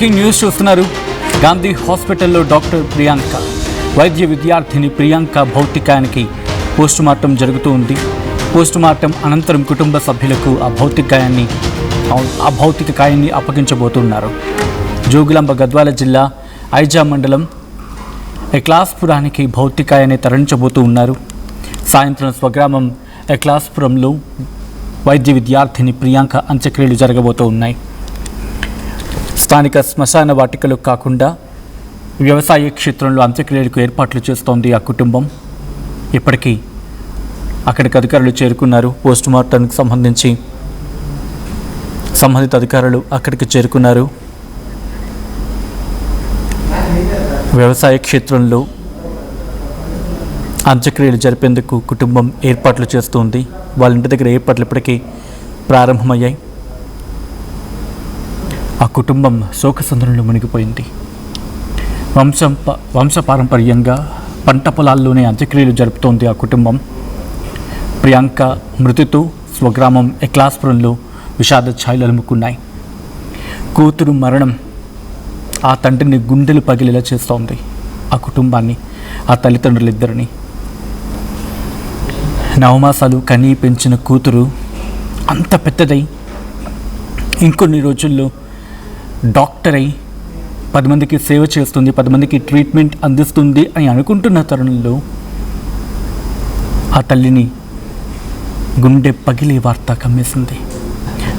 Breaking news చూస్తున్నారు. గాంధీ హాస్పిటల్లో doctor Priyanka, వైద్య విద్యార్థిని ప్రియాంక భౌతికాయానికి పోస్టుమార్టం జరుగుతూ ఉంది. పోస్టుమార్టం అనంతరం కుటుంబ సభ్యులకు ఆ భౌతిక కాయాన్ని అప్పగించబోతున్నారు. జోగులాంబ గద్వాల జిల్లా ఐజా మండలం ఎక్లాస్పురానికి భౌతికాయాన్ని తరలించబోతూ ఉన్నారు. సాయంత్రం స్వగ్రామం ఎక్లాస్పురంలో వైద్య విద్యార్థిని ప్రియాంక అంత్యక్రియలు జరగబోతూ ఉన్నాయి. స్థానిక శ్మశాన వాటికలు కాకుండా వ్యవసాయ క్షేత్రంలో అంత్యక్రియలకు ఏర్పాట్లు చేస్తోంది ఆ కుటుంబం. ఇప్పటికీ అక్కడికి అధికారులు చేరుకున్నారు. పోస్టుమార్టానికి సంబంధించి సంబంధిత అధికారులు అక్కడికి చేరుకున్నారు. వ్యవసాయ క్షేత్రంలో అంత్యక్రియలు జరిపేందుకు కుటుంబం ఏర్పాట్లు చేస్తుంది. వాళ్ళ ఇంటి దగ్గర ఏర్పాట్లు ఇప్పటికీ ప్రారంభమయ్యాయి. ఆ కుటుంబం శోకసంద్రంలో మునిగిపోయింది. వంశపారంపర్యంగా పంట పొలాల్లోనే అంత్యక్రియలు జరుపుతోంది ఆ కుటుంబం. ప్రియాంక మృతితో స్వగ్రామం ఎక్లాస్పురంలో విషాద ఛాయలు అలుముకున్నాయి. కూతురు మరణం ఆ తండ్రిని గుండెలు పగిలేలా చేస్తోంది. ఆ కుటుంబాన్ని, ఆ తల్లిదండ్రులిద్దరిని. నవమాసాలు కనీ పెంచిన కూతురు అంత పెద్దదై ఇంకొన్ని రోజుల్లో డాక్టర్ అయి 10 మందికి సేవ చేస్తుంది, 10 మందికి ట్రీట్మెంట్ అందిస్తుంది అని అనుకుంటున్న తరుణంలో ఆ తల్లిని గుండె పగిలే వార్త కమ్మేసింది.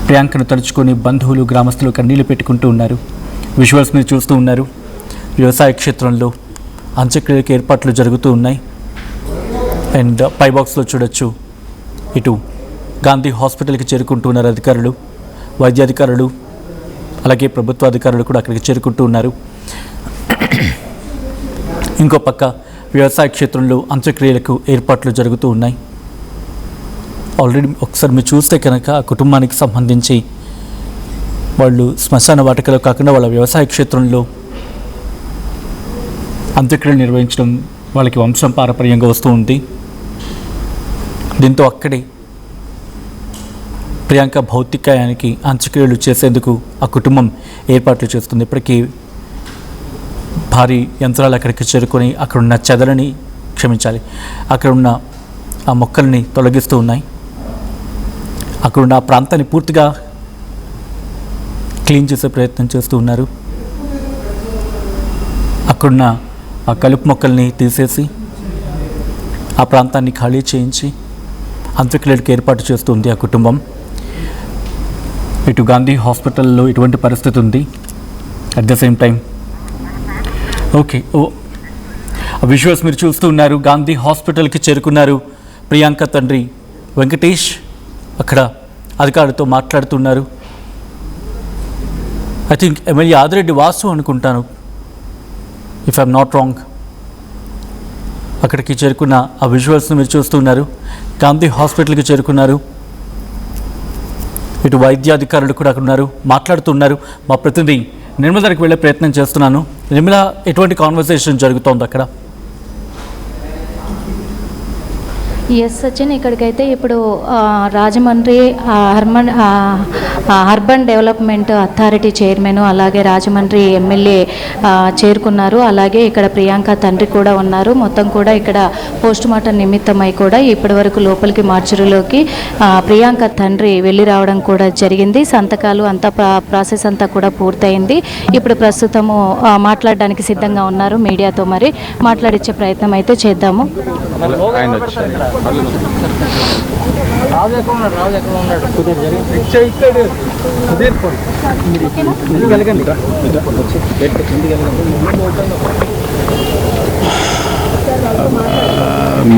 ప్రియాంకను తలుచుకొని బంధువులు, గ్రామస్తులు కన్నీళ్లు పెట్టుకుంటూ ఉన్నారు. విజువల్స్ మీరు చూస్తూ ఉన్నారు. వ్యవసాయ క్షేత్రంలో అంత్యక్రియలకు ఏర్పాట్లు జరుగుతూ ఉన్నాయి. అండ్ పై బాక్స్లో చూడొచ్చు, ఇటు గాంధీ హాస్పిటల్కి చేరుకుంటూ ఉన్నారు అధికారులు, వైద్యాధికారులు, అలాగే ప్రభుత్వ అధికారులు కూడా అక్కడికి చేరుకుంటూ ఉన్నారు. ఇంకో పక్క వ్యవసాయ క్షేత్రంలో అంత్యక్రియలకు ఏర్పాట్లు జరుగుతూ ఉన్నాయి. ఆల్రెడీ ఒకసారి మీరు చూస్తే కనుక ఆ కుటుంబానికి సంబంధించి వాళ్ళు శ్మశాన వాటికలో కాకుండా వాళ్ళ వ్యవసాయ క్షేత్రంలో అంత్యక్రియలు నిర్వహించడం వాళ్ళకి వంశం పారంపర్యంగా వస్తూ ఉంది. దీంతో అక్కడే ప్రియాంక భౌతికాయానికి అంత్యక్రియలు చేసేందుకు ఆ కుటుంబం ఏర్పాట్లు చేస్తుంది. ఇప్పటికీ భారీ యంత్రాలు అక్కడికి చేరుకొని అక్కడున్న చెదలని అక్కడున్న ఆ మొక్కల్ని తొలగిస్తూ ఉన్నాయి. అక్కడున్న ఆ ప్రాంతాన్ని పూర్తిగా క్లీన్ చేసే ప్రయత్నం చేస్తూ ఉన్నారు. అక్కడున్న ఆ కలుపు మొక్కల్ని తీసేసి ఆ ప్రాంతాన్ని ఖాళీ చేయించి అంత్యక్రియలకు ఏర్పాటు చేస్తుంది ఆ కుటుంబం. ఇటు గాంధీ హాస్పిటల్లో ఇటువంటి పరిస్థితి ఉంది. At the same time visuals మీరు చూస్తూ ఉన్నారు. గాంధీ హాస్పిటల్కి చేరుకున్నారు ప్రియాంక తండ్రి వెంకటేష్. అక్కడ అధికారులతో మాట్లాడుతున్నారు. I think MLA Adireddy Vasu అనుకుంటాను, ఇఫ్ ఐఎమ్ నాట్ రాంగ్. అక్కడికి చేరుకున్న ఆ విజువల్స్ని మీరు చూస్తున్నారు. గాంధీ హాస్పిటల్కి చేరుకున్నారు. ఇటు వైద్యాధికారులు కూడా అక్కడ ఉన్నారు, మాట్లాడుతున్నారు. మా ప్రతినిధి నిర్మల దగ్గరికి వెళ్ళే ప్రయత్నం చేస్తున్నాను. నిర్మల, ఎటువంటి కాన్వర్సేషన్ జరుగుతోంది అక్కడ? ఎస్ సచిన్, ఇక్కడికైతే ఇప్పుడు Rajahmundry urban development authority chairman, అలాగే రాజమండ్రి ఎమ్మెల్యే చేరుకున్నారు. అలాగే ఇక్కడ ప్రియాంక తండ్రి కూడా ఉన్నారు. మొత్తం కూడా ఇక్కడ పోస్టుమార్టం నిమిత్తమై కూడా ఇప్పటి వరకు లోపలికి మార్చురీలోకి ప్రియాంక తండ్రి వెళ్ళి రావడం కూడా జరిగింది. సంతకాలు అంతా ప్రాసెస్ అంతా కూడా పూర్తయింది. ఇప్పుడు ప్రస్తుతము మాట్లాడడానికి సిద్ధంగా ఉన్నారు. మీడియాతో మరి మాట్లాడించే ప్రయత్నం అయితే చేద్దాము.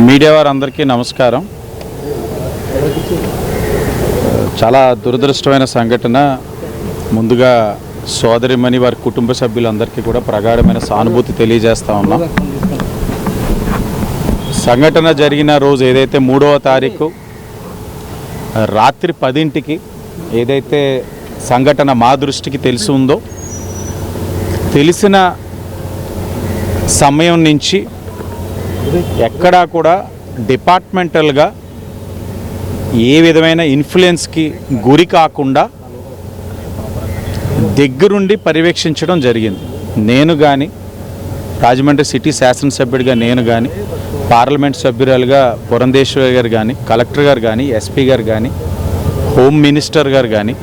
మీడియా వారందరికీ నమస్కారం. చాలా దురదృష్టమైన సంఘటన. ముందుగా సోదరిమణి వారి కుటుంబ సభ్యులందరికీ కూడా ప్రగాఢమైన సానుభూతి తెలియజేస్తా ఉన్నాం. సంఘటన జరిగిన రోజు ఏదైతే 3వ తారీఖు రాత్రి 10ంటికి ఏదైతే సంఘటన మా దృష్టికి తెలిసి ఉందో, తెలిసిన సమయం నుంచి ఎక్కడా కూడా డిపార్ట్మెంటల్గా ఏ విధమైన ఇన్ఫ్లుయెన్స్కి గురి కాకుండా దగ్గరుండి పర్యవేక్షించడం జరిగింది. నేను కానీ, రాజమండ్రి సిటీ శాసనసభ్యుడిగా నేను కానీ, పార్లమెంట్ సభ్యురాలుగా పురంధేశ్వరి గారు కానీ, కలెక్టర్ గారు కానీ, ఎస్పీ గారు కానీ, హోమ్ మినిస్టర్ గారు కానీ,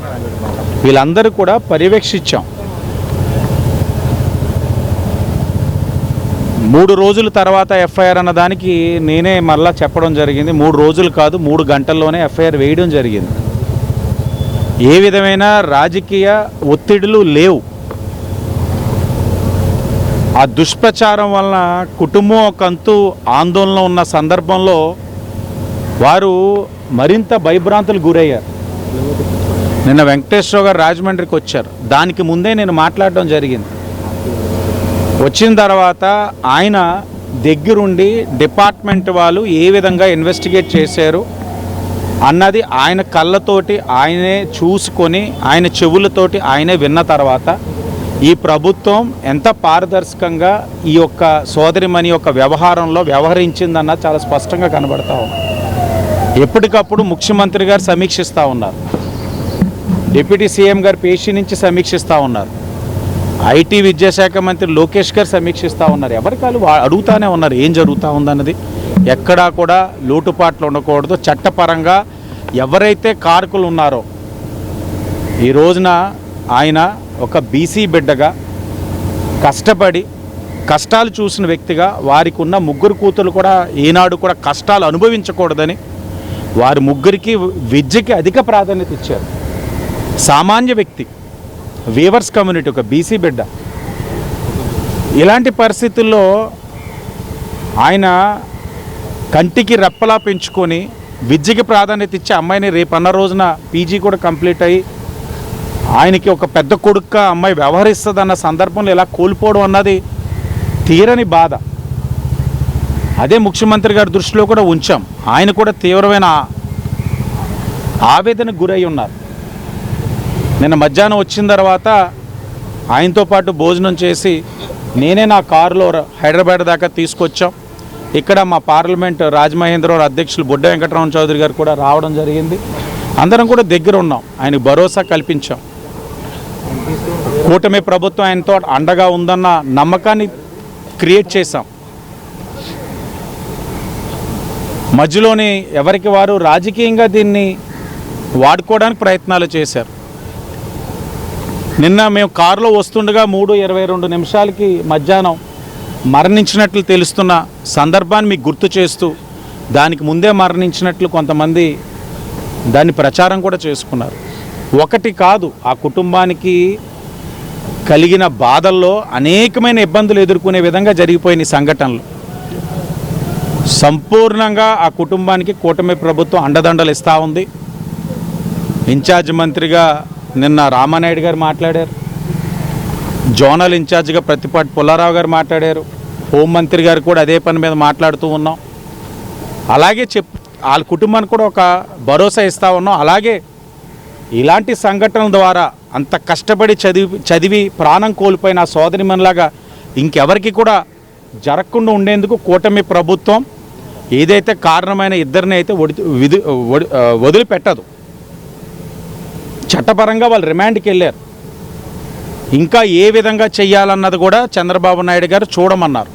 వీళ్ళందరూ కూడా పర్యవేక్షించాం. 3 రోజుల తర్వాత ఎఫ్ఐఆర్ అన్న దానికి నేనే మళ్ళా చెప్పడం జరిగింది. 3 రోజులు కాదు, 3 గంటల్లోనే ఎఫ్ఐఆర్ వేయడం జరిగింది. ఏ విధమైన రాజకీయ ఒత్తిడులు లేవు. ఆ దుష్ప్రచారం వలన కుటుంబం ఒకంతు ఆందోళన ఉన్న సందర్భంలో వారు మరింత భయభ్రాంతులు గురయ్యారు. నిన్న వెంకటేశ్వర గారు రాజమండ్రికి వచ్చారు. దానికి ముందే నేను మాట్లాడడం జరిగింది. వచ్చిన తర్వాత ఆయన దగ్గరుండి డిపార్ట్మెంట్ వాళ్ళు ఏ విధంగా ఇన్వెస్టిగేట్ చేశారు అన్నది ఆయన కళ్ళతోటి ఆయనే చూసుకొని, ఆయన చెవులతోటి ఆయనే విన్న తర్వాత ఈ ప్రభుత్వం ఎంత పారదర్శకంగా ఈ యొక్క సోదరిమణి యొక్క వ్యవహారంలో వ్యవహరించిందన్నది చాలా స్పష్టంగా కనబడతా ఉంది. ఎప్పటికప్పుడు ముఖ్యమంత్రి గారు సమీక్షిస్తూ ఉన్నారు, డిప్యూటీ సీఎం గారు పేషి నుంచి సమీక్షిస్తూ ఉన్నారు, ఐటీ విద్యాశాఖ మంత్రి లోకేష్ గారు సమీక్షిస్తూ ఉన్నారు. ఎవరికాలు అడుగుతానే ఉన్నారు ఏం జరుగుతూ ఉందన్నది. ఎక్కడా కూడా లోటుపాట్లు ఉండకూడదు. చట్టపరంగా ఎవరైతే కారకులు ఉన్నారో, ఈ రోజున ఆయన ఒక బీసీ బిడ్డగా కష్టపడి కష్టాలు చూసిన వ్యక్తిగా వారికి ఉన్న 3 కూతురు కూడా ఈనాడు కూడా కష్టాలు అనుభవించకూడదని వారి 3కి విద్యకి అధిక ప్రాధాన్యత ఇచ్చారు. సామాన్య వ్యక్తి, వీవర్స్ కమ్యూనిటీ, ఒక బీసీ బిడ్డ. ఇలాంటి పరిస్థితుల్లో ఆయన కంటికి రెప్పలా పెంచుకొని విద్యకి ప్రాధాన్యత ఇచ్చే అమ్మాయిని రేపన్న రోజున పీజీ కూడా కంప్లీట్ అయ్యి ఆయనకి ఒక పెద్ద కొడుక్క అమ్మాయి వ్యవహరిస్తుందన్న సందర్భంలో ఇలా కోల్పోవడం అన్నది తీరని బాధ. అదే ముఖ్యమంత్రి గారి దృష్టిలో కూడా ఉంచాం. ఆయన కూడా తీవ్రమైన ఆవేదనకు గురై ఉన్నారు. నిన్న మధ్యాహ్నం వచ్చిన తర్వాత ఆయనతో పాటు భోజనం చేసి నేనే నా కారులో హైదరాబాద్ దాకా తీసుకొచ్చాం. ఇక్కడ మా పార్లమెంట్ రాజమహేంద్రవరం అధ్యక్షులు బొడ్డ వెంకటరామ చౌదరి గారు కూడా రావడం జరిగింది. అందరం కూడా దగ్గర ఉన్నాం. ఆయనకు భరోసా కల్పించాం. కూటమి ప్రభుత్వం ఆయనతో అండగా ఉందన్న నమ్మకాన్ని క్రియేట్ చేశాం. మధ్యలోని ఎవరికి వారు రాజకీయంగా దీన్ని వాడుకోవడానికి ప్రయత్నాలు చేశారు. నిన్న మేము కారులో వస్తుండగా 3:22 మధ్యాహ్నం మరణించినట్లు తెలుస్తున్న సందర్భాన్ని మీకు గుర్తు చేస్తూ దానికి ముందే మరణించినట్లు కొంతమంది దాన్ని ప్రచారం కూడా చేసుకున్నారు. ఒకటి కాదు, ఆ కుటుంబానికి కలిగిన బాధల్లో అనేకమైన ఇబ్బందులు ఎదుర్కొనే విధంగా జరిగిపోయిన సంఘటనలు. సంపూర్ణంగా ఆ కుటుంబానికి కూటమి ప్రభుత్వం అండదండలు ఇస్తూ ఉంది. ఇన్ఛార్జ్ మంత్రిగా నిన్న రామానాయుడు గారు మాట్లాడారు. జోనల్ ఇన్ఛార్జిగా ప్రతిపాటి పుల్లారావు గారు మాట్లాడారు. హోంమంత్రి గారు కూడా అదే పని మీద మాట్లాడుతూ ఉన్నాం. అలాగే వాళ్ళ కుటుంబానికి కూడా ఒక భరోసా ఇస్తూ ఉన్నాం. అలాగే ఇలాంటి సంఘటనల ద్వారా అంత కష్టపడి చదివి ప్రాణం కోల్పోయిన సోదరిమణిలాగా ఇంకెవరికి కూడా జరగకుండా ఉండేందుకు కూటమి ప్రభుత్వం ఏదైతే కారణమైన ఇద్దరిని అయితే వదిలిపెట్టదు. చట్టపరంగా వాళ్ళు రిమాండ్కి వెళ్ళారు. ఇంకా ఏ విధంగా చెయ్యాలన్నది కూడా చంద్రబాబు నాయుడు గారు చూడమన్నారు.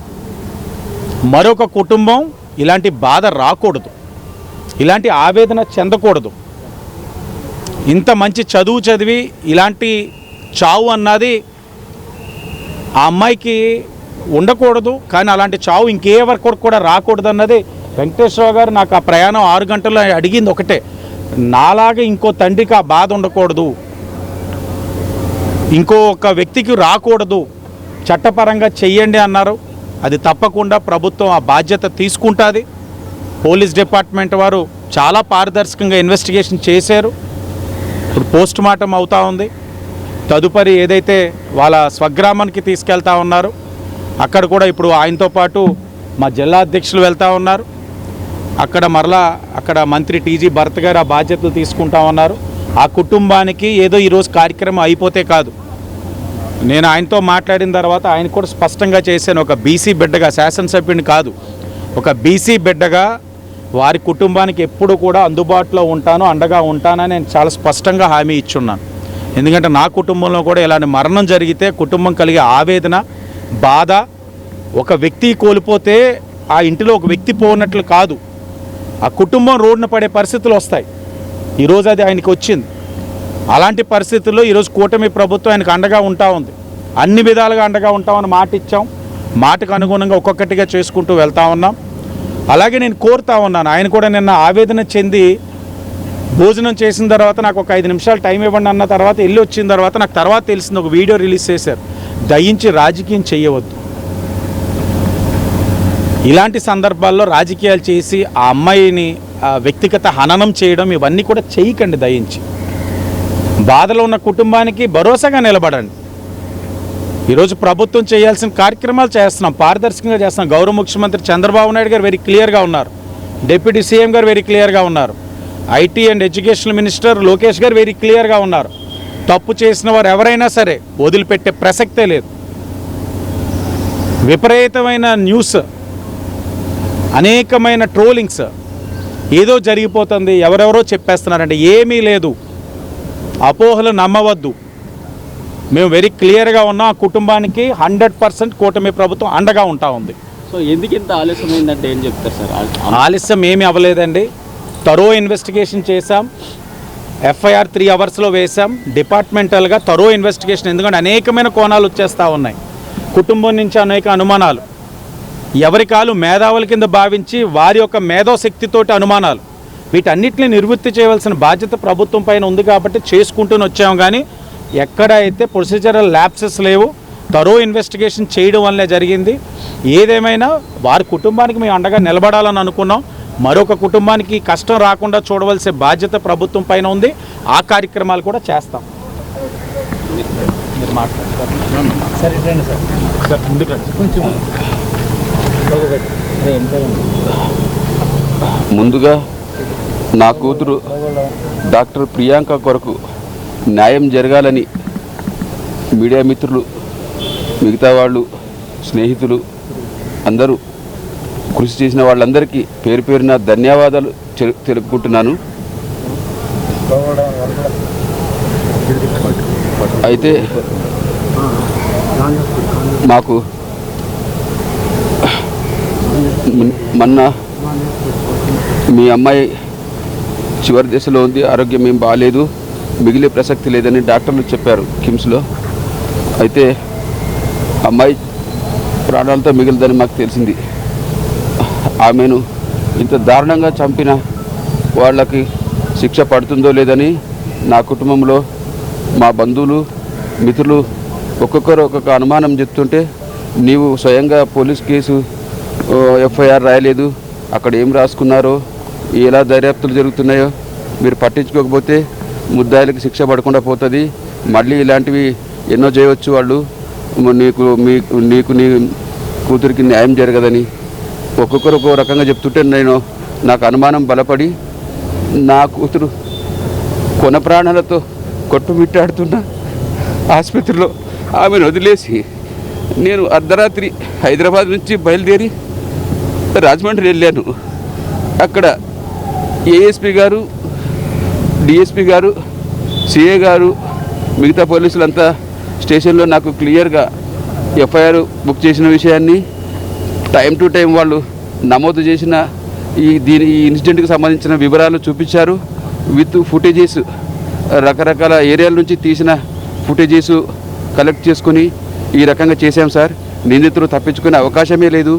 మరొక కుటుంబం ఇలాంటి బాధ రాకూడదు, ఇలాంటి ఆవేదన చెందకూడదు. ఇంత మంచి చదువు చదివి ఇలాంటి చావు అన్నది ఆ అమ్మాయికి ఉండకూడదు. కానీ అలాంటి చావు ఇంకెవరికి కూడా రాకూడదు అన్నది వెంకటేశ్వర గారు నాకు ఆ ప్రయాణం 6 గంటల్లో అడిగింది ఒకటే. నాలాగా ఇంకో తండ్రికి ఆ బాధ ఉండకూడదు, ఇంకో ఒక వ్యక్తికి రాకూడదు, చట్టపరంగా చెయ్యండి అన్నారు. అది తప్పకుండా ప్రభుత్వం ఆ బాధ్యత తీసుకుంటుంది. పోలీస్ డిపార్ట్మెంట్ వారు చాలా పారదర్శకంగా ఇన్వెస్టిగేషన్ చేశారు. ఇప్పుడు పోస్ట్ మార్టం అవుతూ ఉంది. తదుపరి ఏదైతే వాళ్ళ స్వగ్రామానికి తీసుకెళ్తా ఉన్నారు అక్కడ కూడా ఇప్పుడు ఆయనతో పాటు మా జిల్లా అధ్యక్షులు వెళ్తూ ఉన్నారు. అక్కడ మరలా అక్కడ మంత్రి టీజీ భరత్ గారు ఆ బాధ్యతలు తీసుకుంటా ఉన్నారు. ఆ కుటుంబానికి ఏదో ఈరోజు కార్యక్రమం అయిపోతే కాదు. నేను ఆయనతో మాట్లాడిన తర్వాత ఆయన కూడా స్పష్టంగా చేశాను, ఒక బీసీ బిడ్డగా, శాసనసభ్యుని కాదు, ఒక బీసీ బిడ్డగా వారి కుటుంబానికి ఎప్పుడు కూడా అందుబాటులో ఉంటాను, అండగా ఉంటానని నేను చాలా స్పష్టంగా హామీ ఇచ్చున్నాను. ఎందుకంటే నా కుటుంబంలో కూడా ఇలాంటి మరణం జరిగితే కుటుంబం కలిగే ఆవేదన, బాధ, ఒక వ్యక్తి కోల్పోతే ఆ ఇంటిలో ఒక వ్యక్తి పోనట్లు కాదు, ఆ కుటుంబం రోడ్డున పడే పరిస్థితులు వస్తాయి. ఈరోజు అది ఆయనకి వచ్చింది. అలాంటి పరిస్థితుల్లో ఈరోజు కూటమి ప్రభుత్వం ఆయనకు అండగా ఉంటా ఉంది. అన్ని విధాలుగా అండగా ఉంటామని మాట ఇచ్చాం. మాటకు అనుగుణంగా ఒక్కొక్కటిగా చేసుకుంటూ వెళ్తా ఉన్నాం. అలాగే నేను కోరుతా ఉన్నాను, ఆయన కూడా నిన్న ఆవేదన చెంది భోజనం చేసిన తర్వాత నాకు ఒక 5 నిమిషాలు టైం ఇవ్వండి అన్న తర్వాత వెళ్ళి వచ్చిన తర్వాత నాకు తర్వాత తెలిసింది, ఒక వీడియో రిలీజ్ చేశారు, దయించి రాజకీయం చేయవద్దు. ఇలాంటి సందర్భాల్లో రాజకీయాలు చేసి ఆ అమ్మాయిని వ్యక్తిగత హననం చేయడం ఇవన్నీ కూడా చేయకండి. దయించి బాధలో ఉన్న కుటుంబానికి భరోసాగా నిలబడండి. ఈరోజు ప్రభుత్వం చేయాల్సిన కార్యక్రమాలు చేస్తున్నాం, పారదర్శకంగా చేస్తున్నాం. గౌరవ ముఖ్యమంత్రి చంద్రబాబు నాయుడు గారు వెరీ క్లియర్గా ఉన్నారు, డిప్యూటీ సీఎం గారు వెరీ క్లియర్గా ఉన్నారు, IT and education minister Lokesh గారు వెరీ క్లియర్గా ఉన్నారు. తప్పు చేసిన వారు ఎవరైనా సరే వదిలిపెట్టే ప్రసక్తే లేదు. విపరీతమైన న్యూస్, అనేకమైన ట్రోలింగ్స్, ఏదో జరిగిపోతుంది, ఎవరెవరో చెప్పేస్తున్నారంటే ఏమీ లేదు. అపోహలు నమ్మవద్దు. మేము వెరీ క్లియర్గా ఉన్నాం. ఆ కుటుంబానికి 100% కూటమి ప్రభుత్వం అండగా ఉంటా ఉంది. సో ఎందుకు ఇంత ఆలస్యమైందంటే ఏం చెప్తారు సార్? ఆలస్యం ఏమీ అవ్వలేదండి. తరో ఇన్వెస్టిగేషన్ చేశాం. ఎఫ్ఐఆర్ 3 అవర్స్లో వేశాం. డిపార్ట్మెంటల్గా తరో ఇన్వెస్టిగేషన్, ఎందుకంటే అనేకమైన కోణాలు వచ్చేస్తూ ఉన్నాయి. కుటుంబం నుంచి అనేక అనుమానాలు, ఎవరి కాలు మేధావుల కింద భావించి వారి యొక్క మేధోశక్తితోటి అనుమానాలు, వీటన్నిటిని నివృత్తి చేయవలసిన బాధ్యత ప్రభుత్వం పైన ఉంది. కాబట్టి చేసుకుంటూనే వచ్చాము. కానీ ఎక్కడైతే ప్రొసీజరల్ ల్యాప్సెస్ లేవు, తరో ఇన్వెస్టిగేషన్ చేయడం వల్లే జరిగింది. ఏదేమైనా వారి కుటుంబానికి మేము అండగా నిలబడాలని అనుకున్నాం. మరొక కుటుంబానికి కష్టం రాకుండా చూడవలసిన బాధ్యత ప్రభుత్వం పైన ఉంది. ఆ కార్యక్రమాలు కూడా చేస్తాం. మీరు ముందుగా నా కూతురు డాక్టర్ ప్రియాంక కొరకు న్యాయం జరగాలని మీడియా మిత్రులు, మిగతా వాళ్ళు, స్నేహితులు అందరూ కృషి చేసిన వాళ్ళందరికీ పేరు పేరున ధన్యవాదాలు తెలుపుకుంటున్నాను. అయితే మాకు మొన్న మీ అమ్మాయి చివరి దశలో ఉంది, ఆరోగ్యం ఏం బాగాలేదు, మిగిలే ప్రసక్తి లేదని డాక్టర్లు చెప్పారు కిమ్స్లో. అయితే అమ్మాయి ప్రాణాలతో మిగిలిదని మాకు తెలిసింది. ఆమెను ఇంత దారుణంగా చంపిన వాళ్ళకి శిక్ష పడుతుందో లేదని నా కుటుంబంలో మా బంధువులు, మిత్రులు ఒక్కొక్కరు ఒక్కొక్క అనుమానం చెప్తుంటే, నీవు స్వయంగా పోలీస్ కేసు ఎఫ్ఐఆర్ రాయలేదు, అక్కడ ఏం రాసుకున్నారో, ఎలా దర్యాప్తులు జరుగుతున్నాయో మీరు పట్టించుకోకపోతే ముద్దాయిలకు శిక్ష పడకుండా పోతుంది, మళ్ళీ ఇలాంటివి ఎన్నో చేయవచ్చు వాళ్ళు, నీకు నీ కూతురికి న్యాయం జరగదని ఒక్కొక్కరు ఒక్కో రకంగా చెప్తుంటే నాకు అనుమానం బలపడి నా కూతురు కొన ప్రాణాలతో కొట్టుమిట్టాడుతున్న ఆసుపత్రిలో ఆమెను వదిలేసి నేను అర్ధరాత్రి హైదరాబాద్ నుంచి బయలుదేరి రాజమండ్రి వెళ్ళాను. అక్కడ ఏఎస్పీ గారు, డిఎస్పీ గారు, సిఏ గారు, మిగతా పోలీసులంతా స్టేషన్లో నాకు క్లియర్గా ఎఫ్ఐఆర్ బుక్ చేసిన విషయాన్ని, టైం టు టైం వాళ్ళు నమోదు చేసిన ఈ ఇన్సిడెంట్కి సంబంధించిన వివరాలు చూపించారు. విత్ ఫుటేజెస్, రకరకాల ఏరియాల నుంచి తీసిన ఫుటేజెస్ కలెక్ట్ చేసుకుని ఈ రకంగా చేశాం సార్. నిందితులు తప్పించుకునే అవకాశమే లేదు.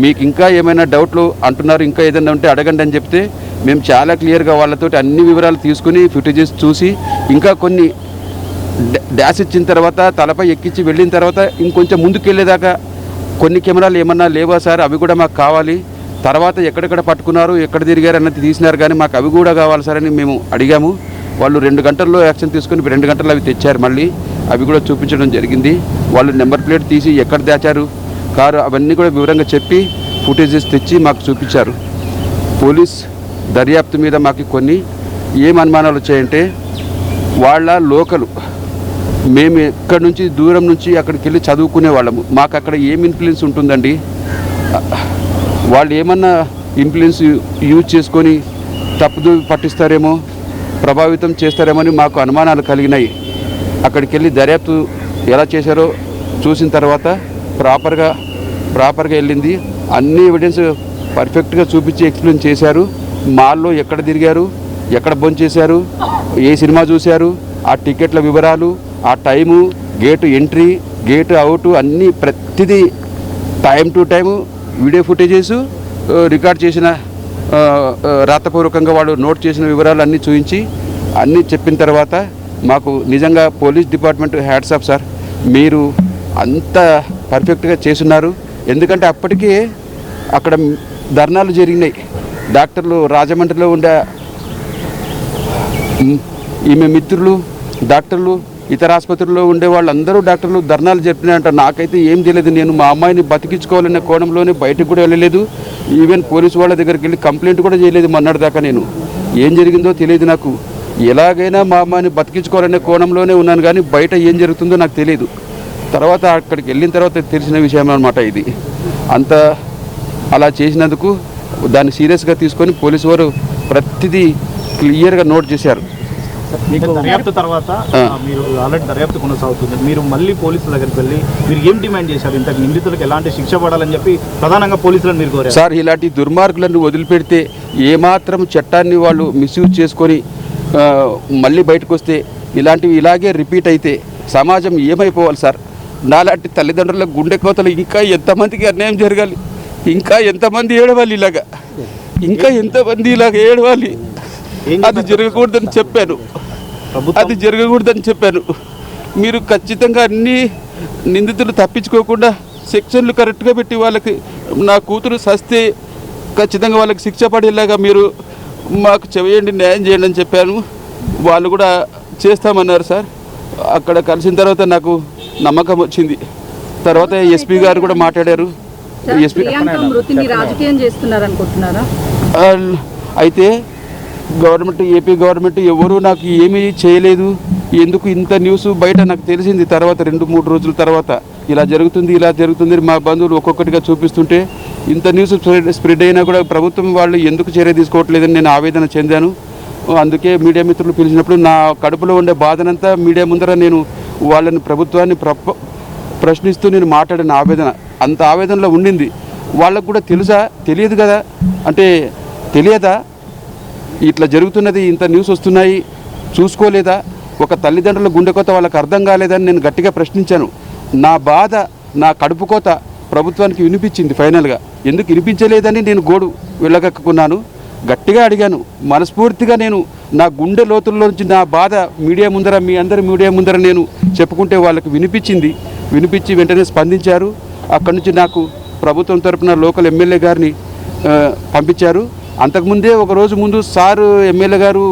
మీకు ఇంకా ఏమైనా డౌట్లు అంటున్నారు, ఇంకా ఏదైనా ఉంటే అడగండి అని చెప్తే మేము చాలా క్లియర్గా వాళ్ళతో అన్ని వివరాలు తీసుకుని ఫుటేజెస్ చూసి, ఇంకా కొన్ని డాష్ ఇచ్చిన తర్వాత తలపై ఎక్కించి వెళ్ళిన తర్వాత ఇంకొంచెం ముందుకు వెళ్ళేదాకా కొన్ని కెమెరాలు ఏమన్నా లేవా సార్, అవి కూడా మాకు కావాలి. తర్వాత ఎక్కడెక్కడ పట్టుకున్నారు, ఎక్కడ తిరిగారు అన్నది తీసినారు, కానీ మాకు అవి కూడా కావాలి సార్ అని మేము అడిగాము. వాళ్ళు 2 గంటల్లో యాక్షన్ తీసుకుని 2 గంటల్లో అవి తెచ్చారు. మళ్ళీ అవి కూడా చూపించడం జరిగింది. వాళ్ళు నెంబర్ ప్లేట్ తీసి ఎక్కడ దాచారు కారు అవన్నీ కూడా వివరంగా చెప్పి ఫుటేజెస్ తెచ్చి మాకు చూపించారు. పోలీస్ దర్యాప్తు మీద మాకు కొన్ని ఏం అనుమానాలు వచ్చాయంటే, వాళ్ళ లోకలు, మేము ఎక్కడి నుంచి దూరం నుంచి అక్కడికి వెళ్ళి చదువుకునే వాళ్ళము, మాకు అక్కడ ఏం ఇన్ఫ్లుయెన్స్ ఉంటుందండి? వాళ్ళు ఏమన్నా ఇన్ఫ్లుయెన్స్ యూజ్ చేసుకొని తప్పుదు పట్టిస్తారేమో, ప్రభావితం చేస్తారేమో అని మాకు అనుమానాలు కలిగినాయి. అక్కడికి వెళ్ళి దర్యాప్తు ఎలా చేశారో చూసిన తర్వాత ప్రాపర్గా వెళ్ళింది. అన్ని ఎవిడెన్స్ పర్ఫెక్ట్గా చూపించి ఎక్స్ప్లెయిన్ చేశారు. మాల్లో ఎక్కడ తిరిగారు, ఎక్కడ భోంచేశారు, ఏ సినిమా చూశారు, ఆ టికెట్ల వివరాలు, ఆ time, gate entry, gate out అన్నీ ప్రతిదీ time to time video footages record చేసిన రాతపూర్వకంగా వాడు నోట్ చేసిన వివరాలు అన్నీ చూపించి అన్నీ చెప్పిన తర్వాత మాకు నిజంగా police department hats off sir. మీరు అంత పర్ఫెక్ట్గా చేస్తున్నారు. ఎందుకంటే అప్పటికే అక్కడ ధర్నాలు జరిగినాయి. డాక్టర్లు రాజమండ్రిలో ఉండే ఈమె మిత్రులు డాక్టర్లు, ఇతర ఆసుపత్రుల్లో ఉండే వాళ్ళందరూ డాక్టర్లు ధర్నాలు జరిపినాయంట. నాకైతే ఏం తెలియదు. నేను మా అమ్మాయిని బతికించుకోవాలనే కోణంలోనే బయటకు కూడా వెళ్ళలేదు. ఈవెన్ పోలీసు వాళ్ళ దగ్గరికి వెళ్ళి కంప్లైంట్ కూడా చేయలేదు మొన్నటిదాకా. నేను ఏం జరిగిందో తెలియదు నాకు. ఎలాగైనా మా అమ్మాయిని బతికించుకోవాలనే కోణంలోనే ఉన్నాను, కానీ బయట ఏం జరుగుతుందో నాకు తెలియదు. తర్వాత అక్కడికి వెళ్ళిన తర్వాత తెలిసిన విషయం అన్నమాట ఇది. అంత అలా చేసినందుకు దాన్ని సీరియస్గా తీసుకొని పోలీసు వారు ప్రతిదీ క్లియర్గా నోట్ చేశారు. మీకు దర్యాప్తు తర్వాత మీరు ఆల్రెడీ దర్యాప్తు కొనసాగుతుంది, మీరు మళ్ళీ పోలీసుల దగ్గరికి వెళ్ళి మీరు ఏం డిమాండ్ చేశారు? ఇంతకు నిందితులకు ఎలాంటి శిక్ష పడాలని చెప్పి ప్రధానంగా పోలీసులను మీరు కోరారు. సార్, ఇలాంటి దుర్మార్గులను వదిలిపెడితే ఏమాత్రం చట్టాన్ని వాళ్ళు మిస్యూజ్ చేసుకొని మళ్ళీ బయటకు వస్తే ఇలాంటివి ఇలాగే రిపీట్ అయితే సమాజం ఏమైపోవాలి సార్? నాలాంటి తల్లిదండ్రుల గుండె కోతలు ఇంకా ఎంతమందికి అన్యాయం జరగాలి? ఇంకా ఎంతమంది ఏడవాలి ఇలాగా? ఇంకా ఎంతమంది ఇలాగ ఏడవాలి? అది జరగకూడదని చెప్పాను. మీరు ఖచ్చితంగా అన్ని నిందితులు తప్పించుకోకుండా సెక్షన్లు కరెక్ట్గా పెట్టి వాళ్ళకి నా కూతురు సస్తే ఖచ్చితంగా వాళ్ళకి శిక్ష పడేలాగా మీరు మాకు చేయండి, న్యాయం చేయండి అని చెప్పాను. వాళ్ళు కూడా చేస్తామన్నారు సార్. అక్కడ కలిసిన తర్వాత నాకు నమ్మకం వచ్చింది. తర్వాత ఎస్పీ గారు కూడా మాట్లాడారు. అయితే ఏపీ గవర్నమెంట్ ఎవరు నాకు ఏమీ చేయలేదు. ఎందుకు ఇంత న్యూస్ బయట నాకు తెలిసింది తర్వాత 2-3 రోజుల తర్వాత ఇలా జరుగుతుంది మా బంధువులు ఒక్కొక్కటిగా చూపిస్తుంటే ఇంత న్యూస్ స్ప్రెడ్ అయినా కూడా ప్రభుత్వం వాళ్ళు ఎందుకు చర్య తీసుకోవట్లేదని నేను ఆవేదన చెందాను. అందుకే మీడియా మిత్రులు పిలిచినప్పుడు నా కడుపులో ఉండే బాధనంతా మీడియా ముందర నేను వాళ్ళని ప్రభుత్వాన్ని ప్రశ్నిస్తూ నేను మాట్లాడిన ఆవేదన అంత ఆవేదనలో ఉండింది. వాళ్ళకు కూడా తెలియదు కదా, అంటే తెలియదా ఇట్లా జరుగుతున్నది, ఇంత న్యూస్ వస్తున్నాయి, చూసుకోలేదా? ఒక తల్లిదండ్రుల గుండె కోత వాళ్ళకి అర్థం కాలేదని నేను గట్టిగా ప్రశ్నించాను. నా బాధ, నా కడుపు కోత ప్రభుత్వానికి వినిపించింది. ఫైనల్గా ఎందుకు వినిపించలేదని నేను గోడు వెళ్ళగక్కున్నాను. గట్టిగా అడిగాను, మనస్ఫూర్తిగా నేను నా గుండె లోతుల్లో నుంచి నా బాధ మీడియా ముందర, మీ అందరి మీడియా ముందర నేను చెప్పుకుంటే వాళ్ళకి వినిపించి వెంటనే స్పందించారు. అక్కడి నుంచి నాకు ప్రభుత్వం తరపున లోకల్ ఎమ్మెల్యే గారిని పంపించారు. అంతకుముందే ఒక రోజు ముందు సారు ఎమ్మెల్యే గారు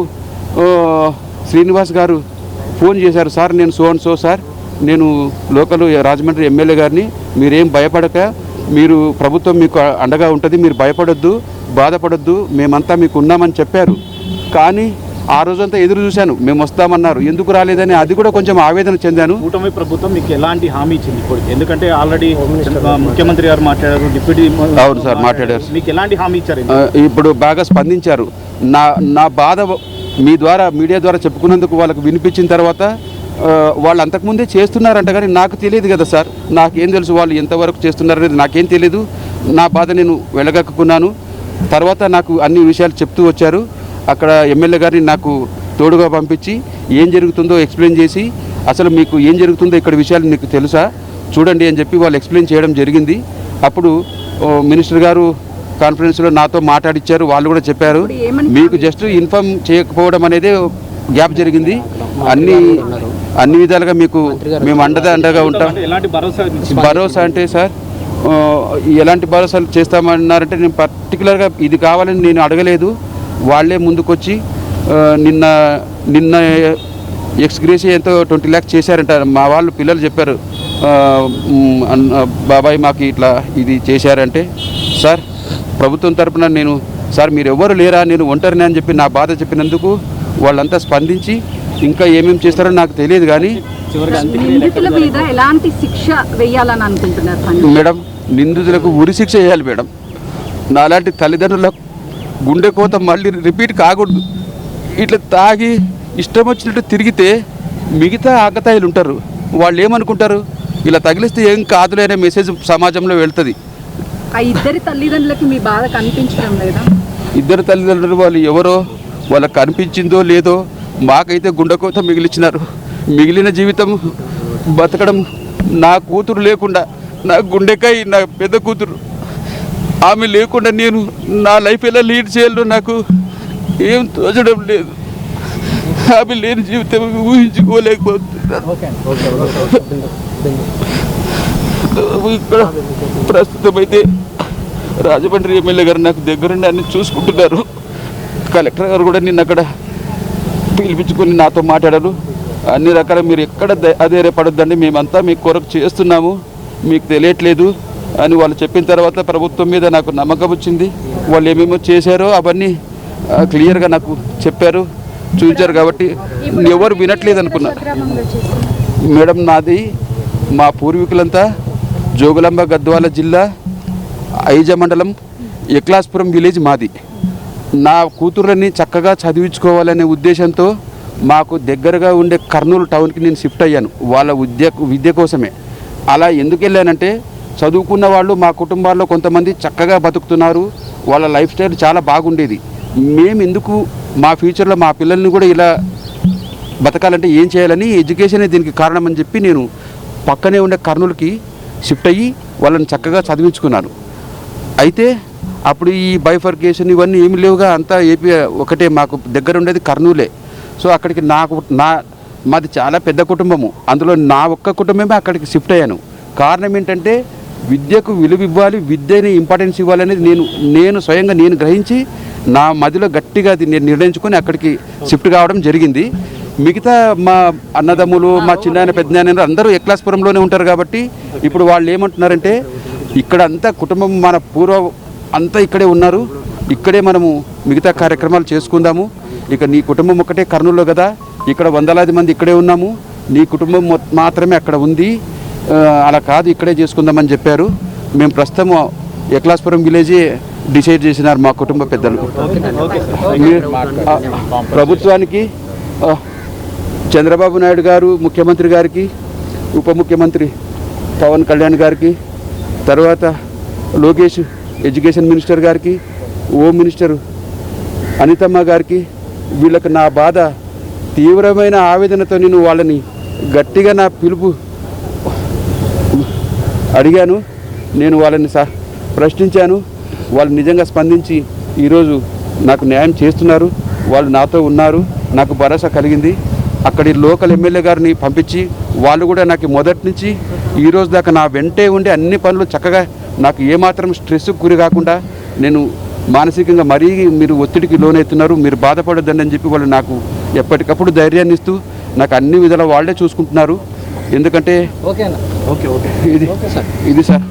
శ్రీనివాస్ గారు ఫోన్ చేశారు. సార్, నేను సో సార్, నేను లోకల్ రాజమండ్రి ఎమ్మెల్యే గారిని, మీరేం భయపడక, మీరు ప్రభుత్వం మీకు అండగా ఉంటుంది, మీరు భయపడొద్దు, బాధపడొద్దు, మేమంతా మీకు ఉన్నామని చెప్పారు. కానీ ఆ రోజంతా ఎదురు చూశాను, మేము వస్తామన్నారు, ఎందుకు రాలేదని అది కూడా కొంచెం ఆవేదన చెందాను. కూటమి ప్రభుత్వం మీకు ఎలాంటి హామీ ఇచ్చింది ఇప్పుడు? ఎందుకంటే ఆల్రెడీ ముఖ్యమంత్రి గారు మాట్లాడారు, డిప్యూటీ అవును సార్ మాట్లాడారు. మీకు ఎలాంటి హామీ ఇచ్చారు? ఇప్పుడు బాగా స్పందించారు. నా బాధ మీ ద్వారా, మీడియా ద్వారా చెప్పుకున్నందుకు వాళ్ళకు వినిపించిన తర్వాత వాళ్ళు అంతకుముందే చేస్తున్నారంట, కానీ నాకు తెలియదు కదా సార్. నాకేం తెలుసు వాళ్ళు ఎంతవరకు చేస్తున్నారనేది నాకేం తెలియదు. నా బాధ నేను వెళ్ళగక్కున్నాను. తర్వాత నాకు అన్ని విషయాలు చెప్తూ వచ్చారు. అక్కడ ఎమ్మెల్యే గారిని నాకు తోడుగా పంపించి ఏం జరుగుతుందో ఎక్స్ప్లెయిన్ చేసి, అసలు మీకు ఏం జరుగుతుందో ఇక్కడ విషయాలు మీకు తెలుసా చూడండి అని చెప్పి వాళ్ళు ఎక్స్ప్లెయిన్ చేయడం జరిగింది. అప్పుడు మినిస్టర్ గారు కాన్ఫరెన్స్లో నాతో మాట్లాడిచ్చారు. వాళ్ళు కూడా చెప్పారు, మీకు జస్ట్ ఇన్ఫార్మ్ చేయకపోవడం అనేది గ్యాప్ జరిగింది, అన్ని విధాలుగా మీకు మేము అండగా ఉంటాం. భరోసా అంటే సార్, ఎలాంటి భరోసాలు చేస్తామన్నారంటే, నేను పర్టికులర్గా ఇది కావాలని నేను అడగలేదు. వాళ్ళే ముందుకొచ్చి నిన్న ఎక్స్గ్రేషియా ఎంతో 20 lakhs చేశారంట. మా వాళ్ళు పిల్లలు చెప్పారు, బాబాయ్ మాకు ఇట్లా ఇది చేశారంటే, సార్ ప్రభుత్వం తరపున నేను, సార్ మీరు ఎవరు లేరా, నేను ఒంటరిని అని చెప్పి నా బాధ చెప్పినందుకు వాళ్ళంతా స్పందించి ఇంకా ఏమేమి చేస్తారో నాకు తెలియదు. కానీ మేడం, నిందితులకు ఉరి శిక్ష వేయాలి మేడం. నాలాంటి తల్లిదండ్రుల గుండె కోత మళ్ళీ రిపీట్ కాకూడదు. ఇట్లా తాగి ఇష్టం వచ్చినట్టు తిరిగితే మిగతా ఆకతాయిలు ఉంటారు, వాళ్ళు ఏమనుకుంటారు, ఇలా తగిలిస్తే ఏం కాదులే అనే మెసేజ్ సమాజంలో వెళ్తుంది. ఆ ఇద్దరి తల్లిదండ్రులకి మీ బాధ కనిపించడం లేదా? ఇద్దరు తల్లిదండ్రులు వాళ్ళు ఎవరో వాళ్ళకి కనిపించిందో లేదో, మాకైతే గుండెకోత మిగిలిచ్చినారు. మిగిలిన జీవితం బతకడం, నా కూతురు లేకుండా, నా గుండెకాయ నా పెద్ద కూతురు, ఆమె లేకుండా నేను నా లైఫ్ ఎలా లీడ్ చేయాలో నాకు ఏం తోచడం లేదు. ఆమె లేని జీవితం ఊహించుకోలేకపోతున్నాను. ఇక్కడ ప్రస్తుతం అయితే రాజమండ్రి ఎమ్మెల్యే గారు నాకు దగ్గరుండి అన్ని చూసుకుంటున్నారు. కలెక్టర్ గారు కూడా నిన్న అక్కడ పిలిపించుకొని నాతో మాట్లాడారు. అన్ని రకాల మీరు ఎక్కడ అధైర్యపడొద్దండి, మేమంతా మీ కొరకు చేస్తున్నాము, మీకు తెలియట్లేదు అని వాళ్ళు చెప్పిన తర్వాత ప్రభుత్వం మీద నాకు నమ్మకం వచ్చింది. వాళ్ళు ఏమేమో చేశారో అవన్నీ క్లియర్గా నాకు చెప్పారు, చూపించారు. కాబట్టి ఎవరు వినట్లేదు అనుకున్నా. మేడం, నాది మా పూర్వీకులంతా జోగులాంబ గద్వాల జిల్లా ఐజ మండలం ఎక్లాస్పురం విలేజ్ మాది. నా కూతుర్లని చక్కగా చదివించుకోవాలనే ఉద్దేశంతో మాకు దగ్గరగా ఉండే కర్నూలు టౌన్కి నేను షిఫ్ట్ అయ్యాను వాళ్ళ విద్య కోసమే. అలా ఎందుకు వెళ్ళానంటే, చదువుకున్న వాళ్ళు మా కుటుంబాల్లో కొంతమంది చక్కగా బతుకుతున్నారు, వాళ్ళ లైఫ్ స్టైల్ చాలా బాగుండేది. మేము ఎందుకు మా ఫ్యూచర్లో మా పిల్లల్ని కూడా ఇలా బతకాలంటే ఏం చేయాలని, ఎడ్యుకేషనే దీనికి కారణం అని చెప్పి నేను పక్కనే ఉండే కర్నూలుకి షిఫ్ట్ అయ్యి వాళ్ళని చక్కగా చదివించుకున్నాను. అయితే అప్పుడు ఈ బైఫర్కేషన్ ఇవన్నీ ఏమి లేవుగా, అంతా ఏపీ ఒకటే, మాకు దగ్గర ఉండేది కర్నూలే. సో అక్కడికి మాది చాలా పెద్ద కుటుంబము, అందులో నా ఒక్క కుటుంబమే అక్కడికి షిఫ్ట్ అయ్యాను. కారణం ఏంటంటే విద్యకు విలువ ఇవ్వాలి, విద్యని ఇంపార్టెన్స్ ఇవ్వాలనేది నేను స్వయంగా నేను గ్రహించి నా మదిలో గట్టిగా నేను నిర్ణయించుకొని అక్కడికి షిఫ్ట్ కావడం జరిగింది. మిగతా మా అన్నదమ్ములు, మా చిన్నాయన పెద్దనాయన అందరూ ఎక్లాస్పురంలోనే ఉంటారు. కాబట్టి ఇప్పుడు వాళ్ళు ఏమంటున్నారంటే, ఇక్కడ అంతా కుటుంబం మన పూర్వం అంతా ఇక్కడే ఉన్నారు, ఇక్కడే మనము మిగతా కార్యక్రమాలు చేసుకుందాము. ఇక నీ కుటుంబం ఒకటే కర్నూలులో కదా, ఇక్కడ వందలాది మంది ఇక్కడే ఉన్నాము, నీ కుటుంబం మాత్రమే అక్కడ ఉంది, అలా కాదు ఇక్కడే చేసుకుందామని చెప్పారు. మేము ప్రస్తుతం ఎక్లాస్పురం విలేజే డిసైడ్ చేసినారు మా కుటుంబ పెద్దలు. ప్రభుత్వానికి, చంద్రబాబు నాయుడు గారు ముఖ్యమంత్రి గారికి, ఉప ముఖ్యమంత్రి పవన్ కళ్యాణ్ గారికి, తర్వాత లోకేష్ ఎడ్యుకేషన్ మినిస్టర్ గారికి, హోమ్ మినిస్టర్ అనితమ్మ గారికి, వీళ్ళకి నా బాధ తీవ్రమైన ఆవేదనతో నేను వాళ్ళని గట్టిగా నా పిలుపు అడిగాను. నేను వాళ్ళని ప్రశ్నించాను. వాళ్ళు నిజంగా స్పందించి ఈరోజు నాకు న్యాయం చేస్తున్నారు, వాళ్ళు నాతో ఉన్నారు, నాకు భరోసా కలిగింది. అక్కడి లోకల్ ఎమ్మెల్యే గారిని పంపించి వాళ్ళు కూడా నాకు మొదటి నుంచి ఈరోజు దాకా నా వెంటే ఉండి అన్ని పనులు చక్కగా, నాకు ఏమాత్రం స్ట్రెస్కు గురి కాకుండా, నేను మానసికంగా మరీ మీరు ఒత్తిడికి లోనవుతున్నారు, మీరు బాధపడొద్దండి అని చెప్పి వాళ్ళు నాకు ఎప్పటికప్పుడు ధైర్యాన్ని ఇస్తూ నాకు అన్ని విధాలా వాళ్ళే చూసుకుంటున్నారు. ఎందుకంటే ఇది సార్